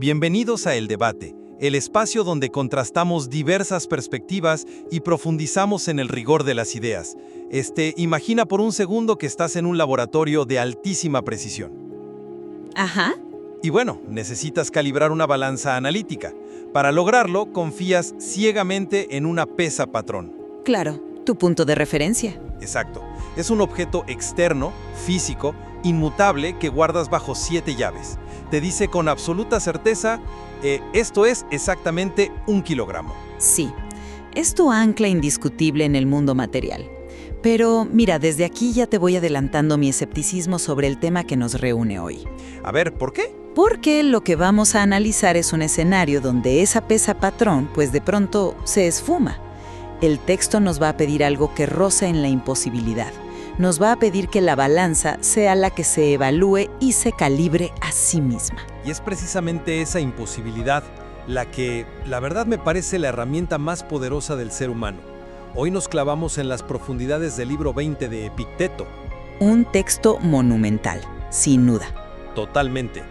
Bienvenidos a El Debate, el espacio donde contrastamos diversas perspectivas y profundizamos en el rigor de las ideas. Imagina por un segundo que estás en un laboratorio de altísima precisión. Ajá. Y bueno, necesitas calibrar una balanza analítica. Para lograrlo, confías ciegamente en una pesa patrón. Claro, tu punto de referencia. Exacto. Es un objeto externo, físico, inmutable que guardas bajo 7 llaves. Te dice con absoluta certeza, esto es exactamente 1 kilogramo. Sí, es tu ancla indiscutible en el mundo material. Pero mira, desde aquí ya te voy adelantando mi escepticismo sobre el tema que nos reúne hoy. A ver, ¿por qué? Porque lo que vamos a analizar es un escenario donde esa pesa patrón, pues de pronto se esfuma. El texto nos va a pedir algo que roza en la imposibilidad. Nos va a pedir que la balanza sea la que se evalúe y se calibre a sí misma. Y es precisamente esa imposibilidad la que, la verdad, me parece la herramienta más poderosa del ser humano. Hoy nos clavamos en las profundidades del libro 20 de Epicteto. Un texto monumental, sin duda. Totalmente.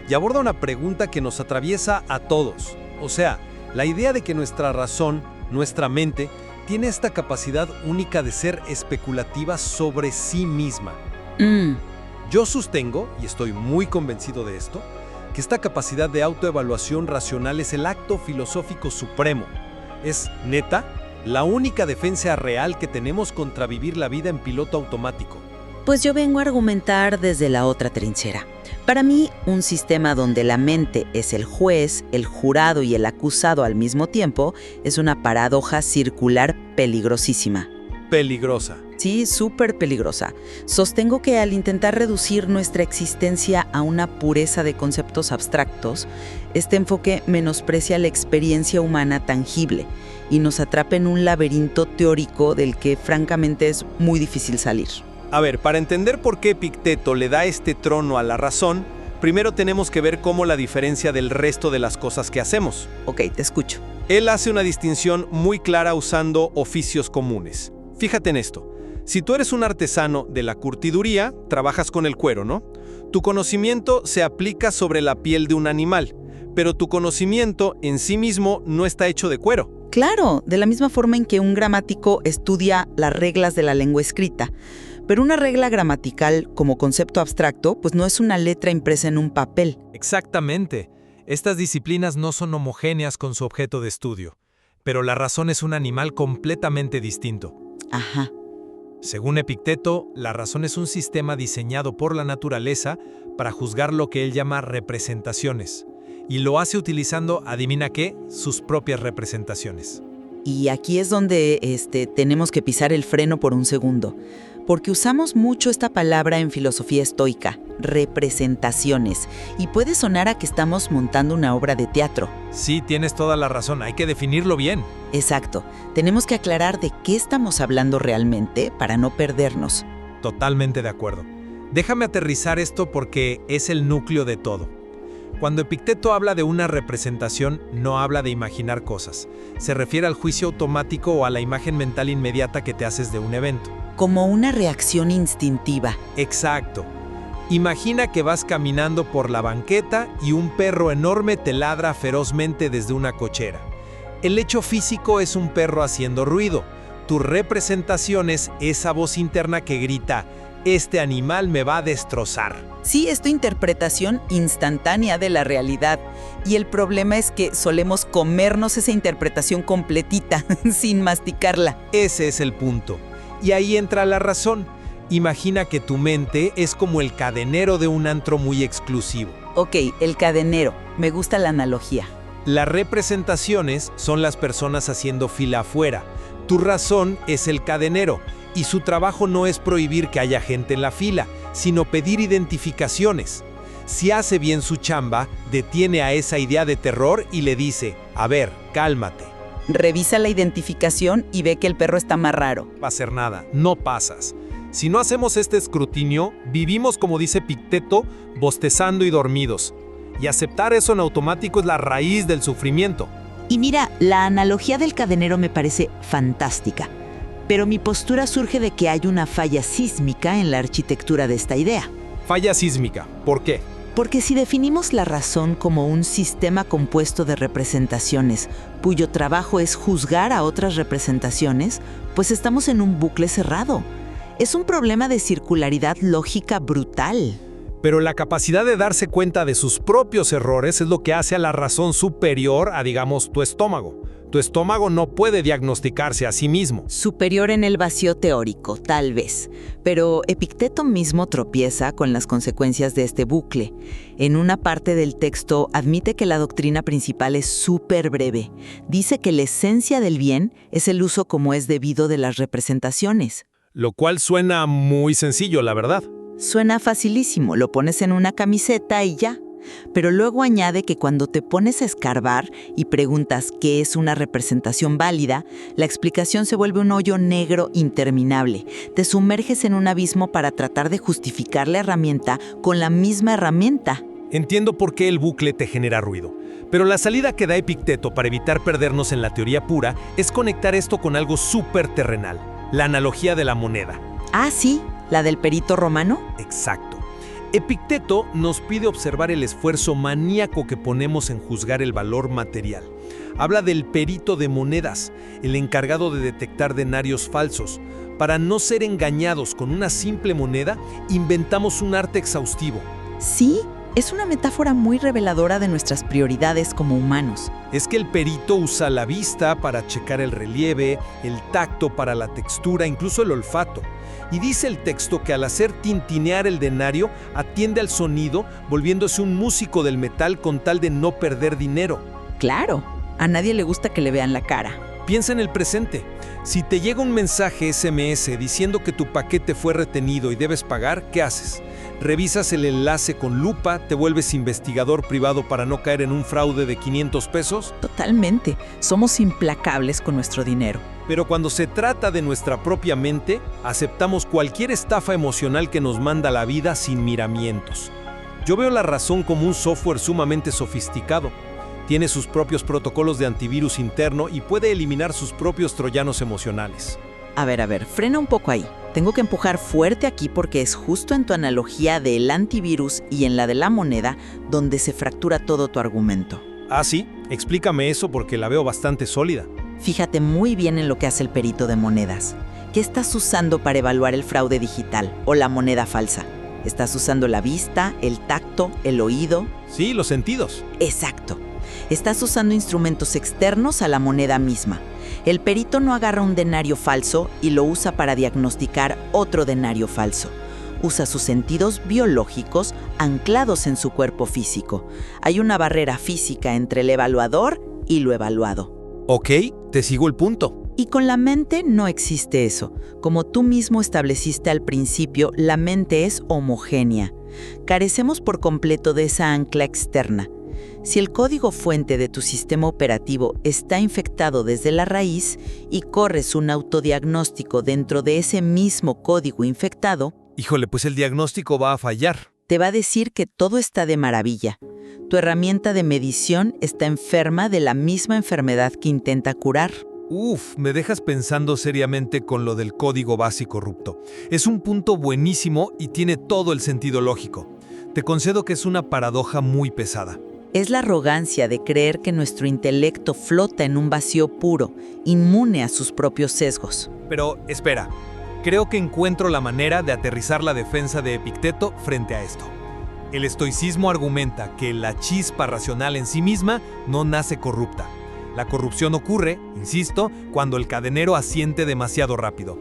Y aborda una pregunta que nos atraviesa a todos. O sea, la idea de que nuestra razón, nuestra mente, tiene esta capacidad única de ser especulativa sobre sí misma. Yo sostengo, y estoy muy convencido de esto, que esta capacidad de autoevaluación racional es el acto filosófico supremo. Es, neta, la única defensa real que tenemos contra vivir la vida en piloto automático. Pues yo vengo a argumentar desde la otra trinchera. Para mí, un sistema donde la mente es el juez, el jurado y el acusado al mismo tiempo es una paradoja circular peligrosísima. Peligrosa. Sí, súper peligrosa. Sostengo que al intentar reducir nuestra existencia a una pureza de conceptos abstractos, este enfoque menosprecia la experiencia humana tangible y nos atrapa en un laberinto teórico del que francamente es muy difícil salir. A ver, para entender por qué Epicteto le da este trono a la razón, primero tenemos que ver cómo la diferencia del resto de las cosas que hacemos. Ok, te escucho. Él hace una distinción muy clara usando oficios comunes. Fíjate en esto. Si tú eres un artesano de la curtiduría, trabajas con el cuero, ¿no? Tu conocimiento se aplica sobre la piel de un animal, pero tu conocimiento en sí mismo no está hecho de cuero. Claro, de la misma forma en que un gramático estudia las reglas de la lengua escrita. Pero una regla gramatical como concepto abstracto, pues no es una letra impresa en un papel. Exactamente. Estas disciplinas no son homogéneas con su objeto de estudio, pero la razón es un animal completamente distinto. Ajá. Según Epicteto, la razón es un sistema diseñado por la naturaleza para juzgar lo que él llama representaciones, y lo hace utilizando, adivina qué, sus propias representaciones. Y aquí es donde tenemos que pisar el freno por un segundo, porque usamos mucho esta palabra en filosofía estoica, representaciones, y puede sonar a que estamos montando una obra de teatro. Sí, tienes toda la razón, hay que definirlo bien. Exacto, tenemos que aclarar de qué estamos hablando realmente para no perdernos. Totalmente de acuerdo. Déjame aterrizar esto porque es el núcleo de todo. Cuando Epicteto habla de una representación, no habla de imaginar cosas. Se refiere al juicio automático o a la imagen mental inmediata que te haces de un evento. Como una reacción instintiva. Exacto. Imagina que vas caminando por la banqueta y un perro enorme te ladra ferozmente desde una cochera. El hecho físico es un perro haciendo ruido. Tu representación es esa voz interna que grita, este animal me va a destrozar. Sí, es tu interpretación instantánea de la realidad. Y el problema es que solemos comernos esa interpretación completita, sin masticarla. Ese es el punto. Y ahí entra la razón. Imagina que tu mente es como el cadenero de un antro muy exclusivo. Ok, el cadenero. Me gusta la analogía. Las representaciones son las personas haciendo fila afuera. Tu razón es el cadenero. Y su trabajo no es prohibir que haya gente en la fila, sino pedir identificaciones. Si hace bien su chamba, detiene a esa idea de terror y le dice, a ver, cálmate. Revisa la identificación y ve que el perro está más raro. No va a hacer nada, no pasas. Si no hacemos este escrutinio, vivimos, como dice Epicteto, bostezando y dormidos. Y aceptar eso en automático es la raíz del sufrimiento. Y mira, la analogía del cadenero me parece fantástica. Pero mi postura surge de que hay una falla sísmica en la arquitectura de esta idea. Falla sísmica. ¿Por qué? Porque si definimos la razón como un sistema compuesto de representaciones, cuyo trabajo es juzgar a otras representaciones, pues estamos en un bucle cerrado. Es un problema de circularidad lógica brutal. Pero la capacidad de darse cuenta de sus propios errores es lo que hace a la razón superior a, digamos, tu estómago. Tu estómago no puede diagnosticarse a sí mismo. Superior en el vacío teórico, tal vez. Pero Epicteto mismo tropieza con las consecuencias de este bucle. En una parte del texto admite que la doctrina principal es súper breve. Dice que la esencia del bien es el uso como es debido de las representaciones. Lo cual suena muy sencillo, la verdad. Suena facilísimo, lo pones en una camiseta y ya. Pero luego añade que cuando te pones a escarbar y preguntas qué es una representación válida, la explicación se vuelve un hoyo negro interminable. Te sumerges en un abismo para tratar de justificar la herramienta con la misma herramienta. Entiendo por qué el bucle te genera ruido. Pero la salida que da Epicteto para evitar perdernos en la teoría pura es conectar esto con algo súper terrenal, la analogía de la moneda. Ah, sí, la del perito romano. Exacto. Epicteto nos pide observar el esfuerzo maníaco que ponemos en juzgar el valor material. Habla del perito de monedas, el encargado de detectar denarios falsos. Para no ser engañados con una simple moneda, inventamos un arte exhaustivo. Sí, es una metáfora muy reveladora de nuestras prioridades como humanos. Es que el perito usa la vista para checar el relieve, el tacto para la textura, incluso el olfato. Y dice el texto que al hacer tintinear el denario, atiende al sonido, volviéndose un músico del metal con tal de no perder dinero. Claro, a nadie le gusta que le vean la cara. Piensa en el presente. Si te llega un mensaje SMS diciendo que tu paquete fue retenido y debes pagar, ¿qué haces? Revisas el enlace con lupa, te vuelves investigador privado para no caer en un fraude de 500 pesos. Totalmente, somos implacables con nuestro dinero. Pero cuando se trata de nuestra propia mente, aceptamos cualquier estafa emocional que nos manda la vida sin miramientos. Yo veo la razón como un software sumamente sofisticado. Tiene sus propios protocolos de antivirus interno y puede eliminar sus propios troyanos emocionales. A ver, frena un poco ahí. Tengo que empujar fuerte aquí porque es justo en tu analogía del antivirus y en la de la moneda donde se fractura todo tu argumento. Ah, sí, explícame eso porque la veo bastante sólida. Fíjate muy bien en lo que hace el perito de monedas. ¿Qué estás usando para evaluar el fraude digital o la moneda falsa? ¿Estás usando la vista, el tacto, el oído? Sí, los sentidos. Exacto. Estás usando instrumentos externos a la moneda misma. El perito no agarra un denario falso y lo usa para diagnosticar otro denario falso. Usa sus sentidos biológicos anclados en su cuerpo físico. Hay una barrera física entre el evaluador y lo evaluado. Ok, te sigo el punto. Y con la mente no existe eso. Como tú mismo estableciste al principio, la mente es homogénea. Carecemos por completo de esa ancla externa. Si el código fuente de tu sistema operativo está infectado desde la raíz y corres un autodiagnóstico dentro de ese mismo código infectado, Híjole, pues el diagnóstico va a fallar. te va a decir que todo está de maravilla. Tu herramienta de medición está enferma de la misma enfermedad que intenta curar. Me dejas pensando seriamente con lo del código básico rupto. Es un punto buenísimo y tiene todo el sentido lógico. Te concedo que es una paradoja muy pesada. Es la arrogancia de creer que nuestro intelecto flota en un vacío puro, inmune a sus propios sesgos. Pero espera, creo que encuentro la manera de aterrizar la defensa de Epicteto frente a esto. El estoicismo argumenta que la chispa racional en sí misma no nace corrupta. La corrupción ocurre, insisto, cuando el cadenero asiente demasiado rápido.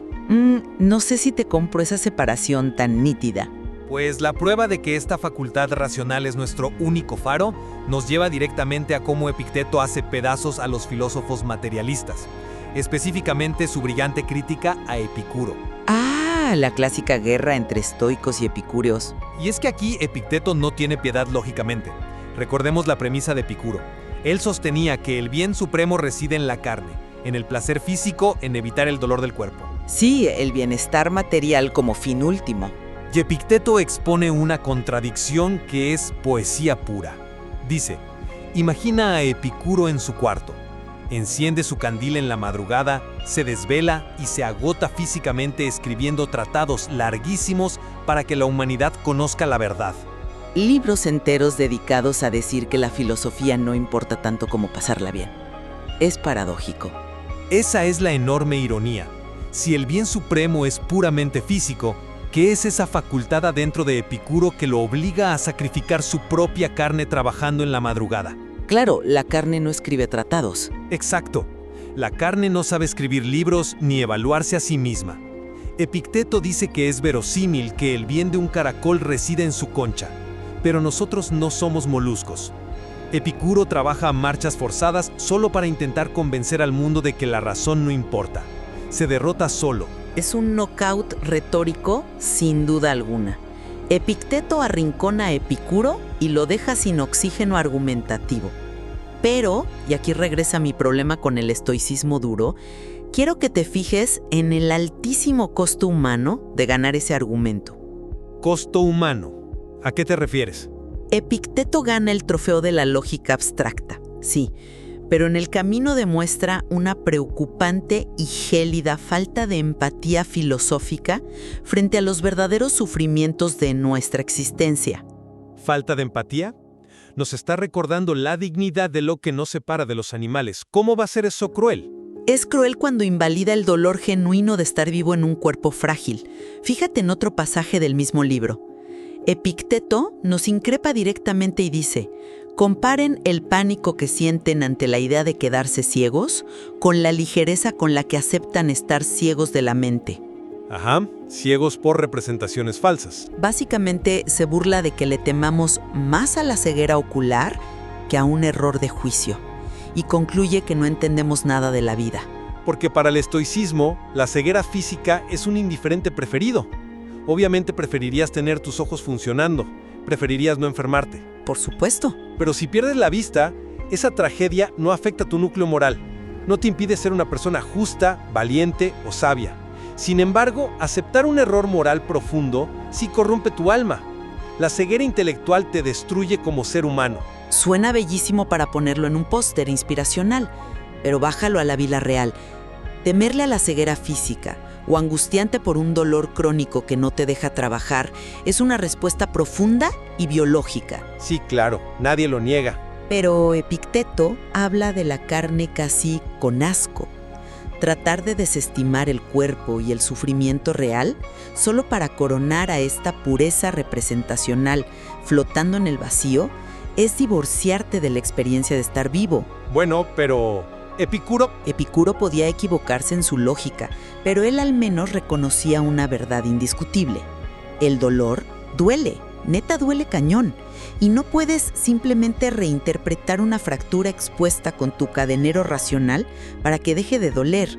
No sé si te compro esa separación tan nítida. Pues la prueba de que esta facultad racional es nuestro único faro nos lleva directamente a cómo Epicteto hace pedazos a los filósofos materialistas, específicamente su brillante crítica a Epicuro. Ah, la clásica guerra entre estoicos y epicúreos. Y es que aquí Epicteto no tiene piedad lógicamente. Recordemos la premisa de Epicuro. Él sostenía que el bien supremo reside en la carne, en el placer físico, en evitar el dolor del cuerpo. Sí, el bienestar material como fin último. Y Epicteto expone una contradicción que es poesía pura. Dice, imagina a Epicuro en su cuarto. Enciende su candil en la madrugada, se desvela y se agota físicamente escribiendo tratados larguísimos para que la humanidad conozca la verdad. libros enteros dedicados a decir que la filosofía no importa tanto como pasarla bien. Es paradójico. Esa es la enorme ironía. Si el bien supremo es puramente físico, ¿qué es esa facultad adentro de Epicuro que lo obliga a sacrificar su propia carne trabajando en la madrugada? Claro, la carne no escribe tratados. Exacto. La carne no sabe escribir libros ni evaluarse a sí misma. Epicteto dice que es verosímil que el bien de un caracol resida en su concha, pero nosotros no somos moluscos. Epicuro trabaja a marchas forzadas solo para intentar convencer al mundo de que la razón no importa. Se derrota solo. Es un knockout retórico sin duda alguna. Epicteto arrincona a Epicuro y lo deja sin oxígeno argumentativo. Pero, y aquí regresa mi problema con el estoicismo duro, quiero que te fijes en el altísimo costo humano de ganar ese argumento. Costo humano. ¿A qué te refieres? Epicteto gana el trofeo de la lógica abstracta, sí, pero en el camino demuestra una preocupante y gélida falta de empatía filosófica frente a los verdaderos sufrimientos de nuestra existencia. ¿Falta de empatía? Nos está recordando la dignidad de lo que nos separa de los animales. ¿Cómo va a ser eso cruel? Es cruel cuando invalida el dolor genuino de estar vivo en un cuerpo frágil. Fíjate en otro pasaje del mismo libro. Epicteto nos increpa directamente y dice: comparen el pánico que sienten ante la idea de quedarse ciegos con la ligereza con la que aceptan estar ciegos de la mente. Ajá, ciegos por representaciones falsas. Básicamente se burla de que le temamos más a la ceguera ocular que a un error de juicio, y concluye que no entendemos nada de la vida. Porque para el estoicismo, la ceguera física es un indiferente preferido. Obviamente preferirías tener tus ojos funcionando, preferirías no enfermarte. Por supuesto. Pero si pierdes la vista, esa tragedia no afecta tu núcleo moral. No te impide ser una persona justa, valiente o sabia. Sin embargo, aceptar un error moral profundo sí corrompe tu alma. La ceguera intelectual te destruye como ser humano. Suena bellísimo para ponerlo en un póster inspiracional, pero bájalo a la vida real. Temerle a la ceguera física o angustiante por un dolor crónico que no te deja trabajar es una respuesta profunda y biológica. Sí, claro, nadie lo niega. Pero Epicteto habla de la carne casi con asco. Tratar de desestimar el cuerpo y el sufrimiento real solo para coronar a esta pureza representacional flotando en el vacío es divorciarte de la experiencia de estar vivo. Bueno, pero Epicuro podía equivocarse en su lógica, pero él al menos reconocía una verdad indiscutible. El dolor duele, neta duele cañón, y no puedes simplemente reinterpretar una fractura expuesta con tu cadenero racional para que deje de doler.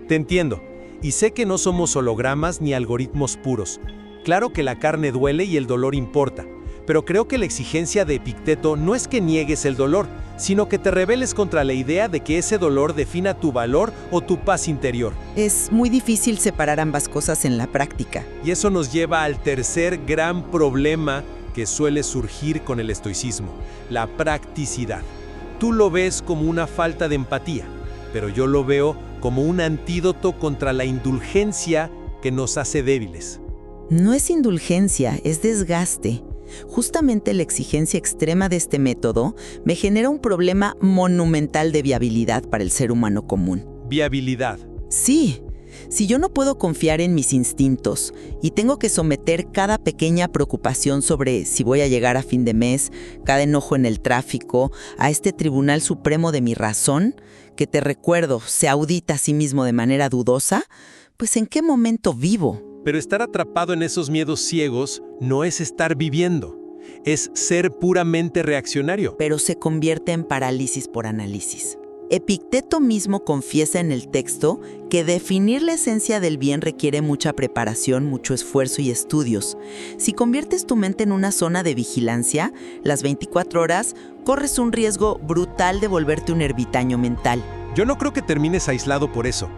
Te entiendo, y sé que no somos hologramas ni algoritmos puros. Claro que la carne duele y el dolor importa, pero creo que la exigencia de Epicteto no es que niegues el dolor, sino que te rebeles contra la idea de que ese dolor defina tu valor o tu paz interior. Es muy difícil separar ambas cosas en la práctica. Y eso nos lleva al tercer gran problema que suele surgir con el estoicismo, la practicidad. Tú lo ves como una falta de empatía, pero yo lo veo como un antídoto contra la indulgencia que nos hace débiles. No es indulgencia, es desgaste. Justamente la exigencia extrema de este método me genera un problema monumental de viabilidad para el ser humano común. ¿Viabilidad? Sí. Si yo no puedo confiar en mis instintos y tengo que someter cada pequeña preocupación sobre si voy a llegar a fin de mes, cada enojo en el tráfico, a este Tribunal Supremo de mi razón, que te recuerdo, se audita a sí mismo de manera dudosa, pues ¿en qué momento vivo? Pero estar atrapado en esos miedos ciegos no es estar viviendo, es ser puramente reaccionario. Pero se convierte en parálisis por análisis. Epicteto mismo confiesa en el texto que definir la esencia del bien requiere mucha preparación, mucho esfuerzo y estudios. Si conviertes tu mente en una zona de vigilancia, las 24 horas, corres un riesgo brutal de volverte un ermitaño mental. Yo no creo que termines aislado por eso.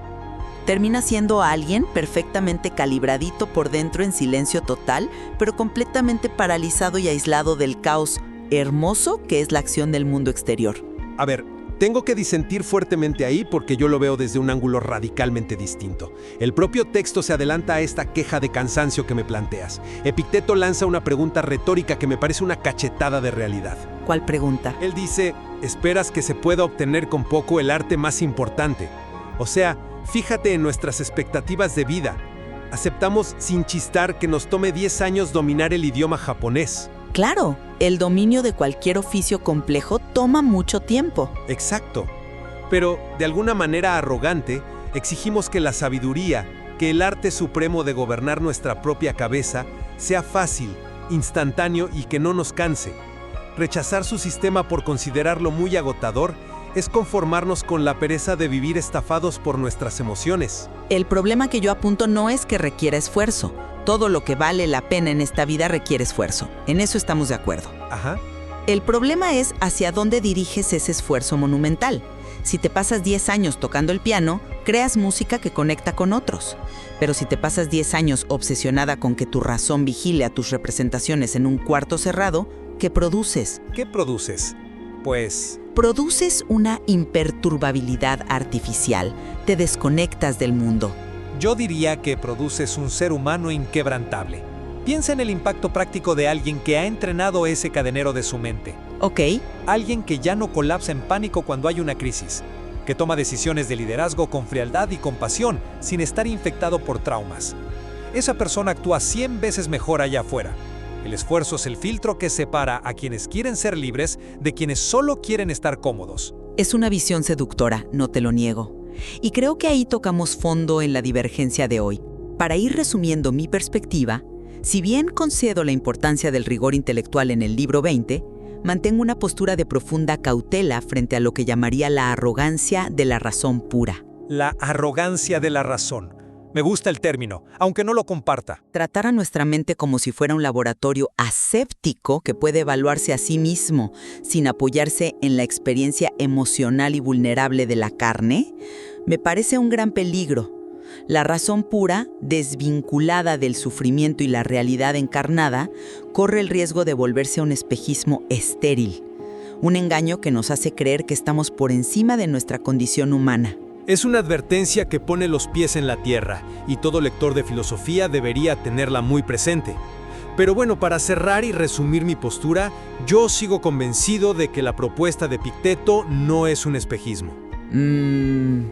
Termina siendo alguien perfectamente calibradito por dentro en silencio total, pero completamente paralizado y aislado del caos hermoso que es la acción del mundo exterior. A ver, Tengo que disentir fuertemente ahí porque yo lo veo desde un ángulo radicalmente distinto. El propio texto se adelanta a esta queja de cansancio que me planteas. Epicteto lanza una pregunta retórica que me parece una cachetada de realidad. ¿Cuál pregunta? Él dice, ¿esperas que se pueda obtener con poco el arte más importante? O sea, fíjate en nuestras expectativas de vida. Aceptamos sin chistar que nos tome 10 años dominar el idioma japonés. Claro, el dominio de cualquier oficio complejo toma mucho tiempo. Exacto. Pero, de alguna manera arrogante, exigimos que la sabiduría, que el arte supremo de gobernar nuestra propia cabeza, sea fácil, instantáneo y que no nos canse. Rechazar su sistema por considerarlo muy agotador es conformarnos con la pereza de vivir estafados por nuestras emociones. El problema que yo apunto no es que requiera esfuerzo. Todo lo que vale la pena en esta vida requiere esfuerzo. En eso estamos de acuerdo. Ajá. El problema es hacia dónde diriges ese esfuerzo monumental. Si te pasas 10 años tocando el piano, creas música que conecta con otros. Pero si te pasas 10 años obsesionada con que tu razón vigile a tus representaciones en un cuarto cerrado, ¿qué produces? ¿Qué produces? Pues... Produces una imperturbabilidad artificial. Te desconectas del mundo. Yo diría que produces un ser humano inquebrantable. Piensa en el impacto práctico de alguien que ha entrenado ese cadenero de su mente. Ok. Alguien que ya no colapsa en pánico cuando hay una crisis, que toma decisiones de liderazgo con frialdad y compasión sin estar infectado por traumas. Esa persona actúa 100 veces mejor allá afuera. El esfuerzo es el filtro que separa a quienes quieren ser libres de quienes solo quieren estar cómodos. Es una visión seductora, no te lo niego. Y creo que ahí tocamos fondo en la divergencia de hoy. Para ir resumiendo mi perspectiva, si bien concedo la importancia del rigor intelectual en el libro 20, mantengo una postura de profunda cautela frente a lo que llamaría la arrogancia de la razón pura. La arrogancia de la razón. Me gusta el término, aunque no lo comparta. Tratar a nuestra mente como si fuera un laboratorio aséptico que puede evaluarse a sí mismo sin apoyarse en la experiencia emocional y vulnerable de la carne, me parece un gran peligro. La razón pura, desvinculada del sufrimiento y la realidad encarnada, corre el riesgo de volverse un espejismo estéril, un engaño que nos hace creer que estamos por encima de nuestra condición humana. Es una advertencia que pone los pies en la tierra, y todo lector de filosofía debería tenerla muy presente. Pero bueno, para cerrar y resumir mi postura, yo sigo convencido de que la propuesta de Epicteto no es un espejismo.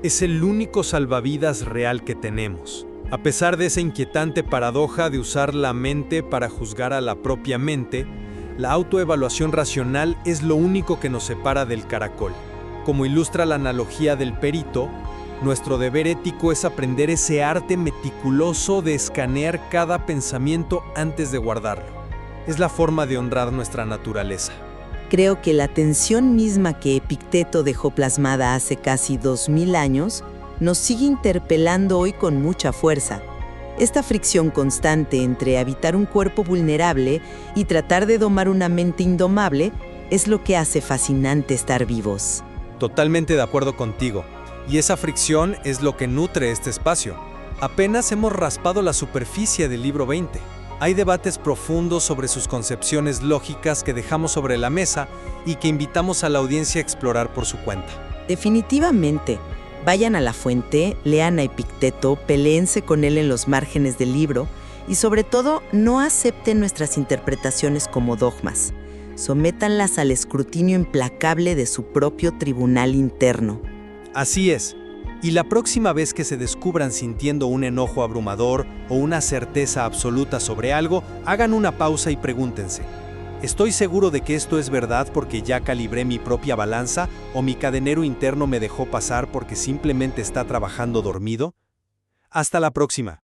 Es el único salvavidas real que tenemos. A pesar de esa inquietante paradoja de usar la mente para juzgar a la propia mente, la autoevaluación racional es lo único que nos separa del caracol. Como ilustra la analogía del perito, nuestro deber ético es aprender ese arte meticuloso de escanear cada pensamiento antes de guardarlo. Es la forma de honrar nuestra naturaleza. Creo que la tensión misma que Epicteto dejó plasmada hace casi 2000 años nos sigue interpelando hoy con mucha fuerza. Esta fricción constante entre habitar un cuerpo vulnerable y tratar de domar una mente indomable es lo que hace fascinante estar vivos. Totalmente de acuerdo contigo. Y esa fricción es lo que nutre este espacio. Apenas hemos raspado la superficie del libro 20. Hay debates profundos sobre sus concepciones lógicas que dejamos sobre la mesa y que invitamos a la audiencia a explorar por su cuenta. Definitivamente. Vayan a la fuente, lean a Epicteto, peléense con él en los márgenes del libro y sobre todo no acepten nuestras interpretaciones como dogmas. Sométanlas al escrutinio implacable de su propio tribunal interno. Así es. Y la próxima vez que se descubran sintiendo un enojo abrumador o una certeza absoluta sobre algo, hagan una pausa y pregúntense: ¿estoy seguro de que esto es verdad porque ya calibré mi propia balanza o mi cadenero interno me dejó pasar porque simplemente está trabajando dormido? Hasta la próxima.